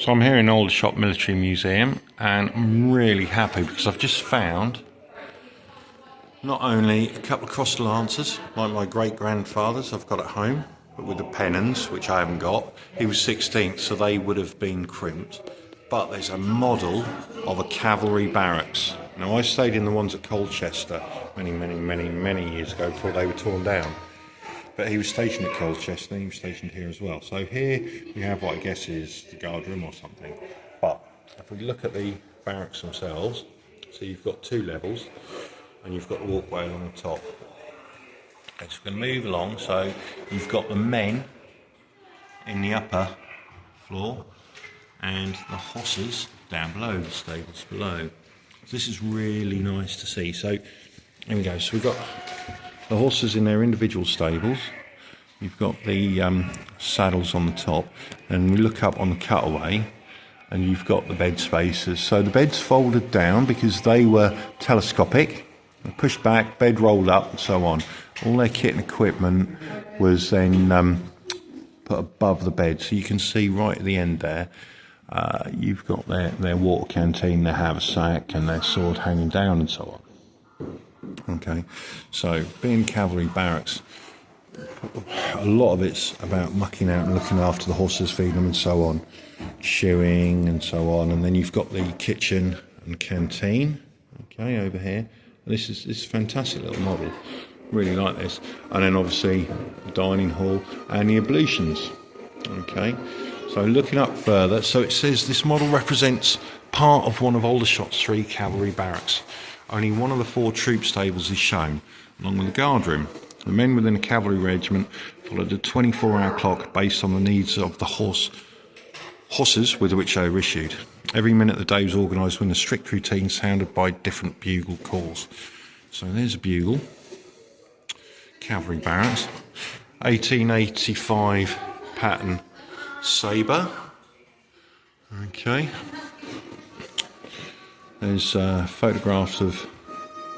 So I'm here in Aldershot Military Museum and I'm really happy because I've just found not only a couple of cross lancers like my great-grandfather's I've got at home, but with the pennons, which I haven't got. He was 16th, so they would have been crimped. But there's a model of a Cavalry Barracks. Now I stayed in the ones at Colchester many years ago before they were torn down. But he was stationed at Colchester and he was stationed here as well. So here we have what I guess is the guard room or something. But if we look at the barracks themselves, so you've got two levels and you've got the walkway along the top. Okay, so we're going to move along. So you've got the men in the upper floor and the horses down below, the stables below. So this is really nice to see. So here we go. So we've got the horses in their individual stables. You've got the saddles on the top, and we look up on the cutaway and you've got the bed spaces. So the bed's folded down because they were telescopic, pushed back, bed rolled up and so on. All their kit and equipment was then put above the bed, so you can see right at the end there you've got their water canteen, their haversack and their sword hanging down and so on. Okay, so being Cavalry Barracks, a lot of it's about mucking out and looking after the horses, feeding them and so on, shoeing and so on. And then you've got the kitchen and canteen, okay, over here. This is a fantastic little model, really like this. And then obviously the dining hall and the ablutions. Okay, so looking up further, so it says this model represents part of one of Aldershot's 3 Cavalry Barracks. Only one of the 4 troop stables is shown, along with the guard room. The men within a cavalry regiment followed a 24-hour clock based on the needs of the horses with which they were issued. Every minute of the day was organised with a strict routine sounded by different bugle calls. So there's a bugle, Cavalry Barracks, 1885 pattern sabre. Okay. There's photographs of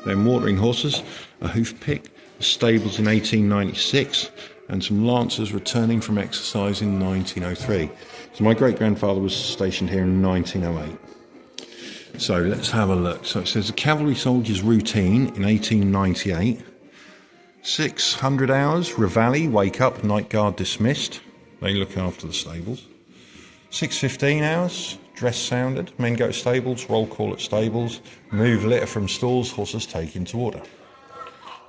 them watering horses, a hoof pick, the stables in 1896, and some lancers returning from exercise in 1903. So my great-grandfather was stationed here in 1908. So let's have a look. So it says a cavalry soldier's routine in 1898. 600 hours, reveille, wake up, night guard dismissed. They look after the stables. 6:15 hours, dress sounded, men go to stables, roll call at stables, move litter from stalls, horses taken to order.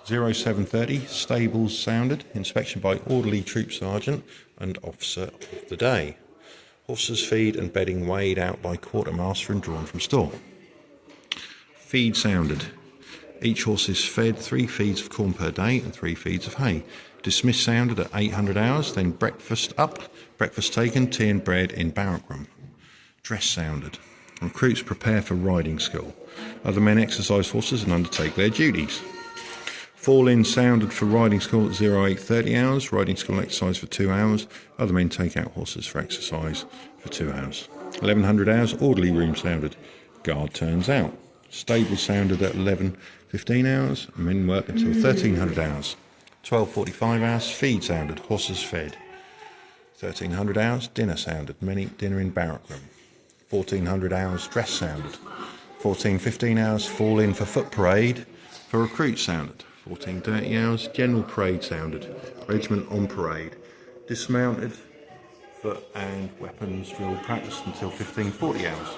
07:30, stables sounded, inspection by orderly troop sergeant and officer of the day. Horses feed and bedding weighed out by quartermaster and drawn from store. Feed sounded. Each horse is fed 3 feeds of corn per day and 3 feeds of hay. Dismiss sounded at 800 hours, then breakfast up, breakfast taken, tea and bread in barrack room. Dress sounded. Recruits prepare for riding school. Other men exercise horses and undertake their duties. Fall in sounded for riding school at 08:30 hours, riding school exercise for 2 hours. Other men take out horses for exercise for 2 hours. 1100 hours, orderly room sounded. Guard turns out. Stable sounded at 11:15 hours. Men work until 1300 hours. 12:45 hours, feed sounded, horses fed. 1300 hours, dinner sounded, men eat dinner in barrack room. 1400 hours, dress sounded. 14:15 hours, fall in for foot parade for recruits sounded. 14:30 hours, general parade sounded, regiment on parade. Dismounted, foot and weapons drill practice until 15:40 hours.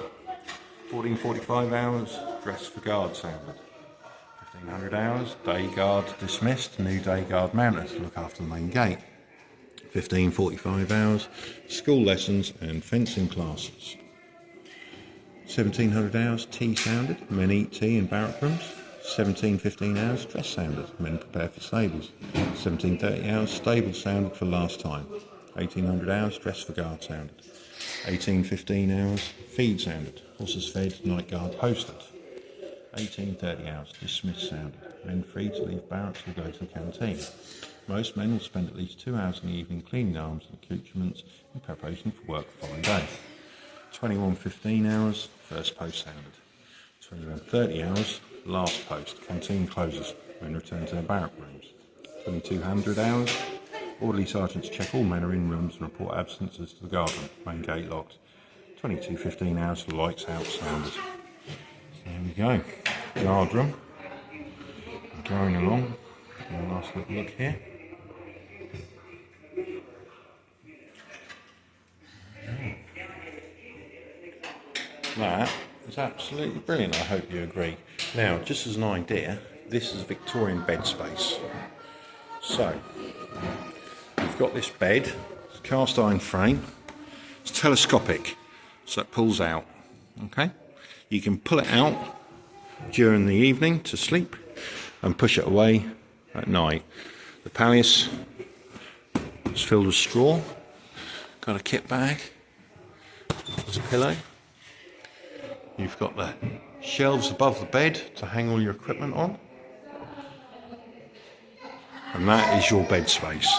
14:45 hours, dress for guard sounded. 1500 hours, day guard dismissed, new day guard mounted to look after the main gate. 15:45 hours, school lessons and fencing classes. 1700 hours, tea sounded, men eat tea in barrack rooms. 17:15 hours, dress sounded, men prepare for stables. 17:30 hours, stables sounded for last time. 1800 hours, dress for guard sounded. 18:15 hours, feed sounded, horses fed, night guard posted. 18:30 hours, dismiss sounded, men free to leave barracks or go to the canteen. Most men will spend at least 2 hours in the evening cleaning arms and accoutrements in preparation for work the following day. 21:15 hours, first post sounded. 21:30 hours, last post, canteen closes, men return to their barrack rooms. 2200 hours, orderly sergeants check all men are in rooms and report absences to the guard room, main gate locked. 22:15 hours, the lights out, sounders. So there we go. Guard room. Going along. A nice little look here. That is absolutely brilliant, I hope you agree. Now, just as an idea, this is a Victorian bed space. So, you've got this bed, it's a cast iron frame, it's telescopic, so it pulls out, okay? You can pull it out during the evening to sleep and push it away at night. The palliasse is filled with straw, got a kit bag, there's a pillow. You've got the shelves above the bed to hang all your equipment on. And that is your bed space.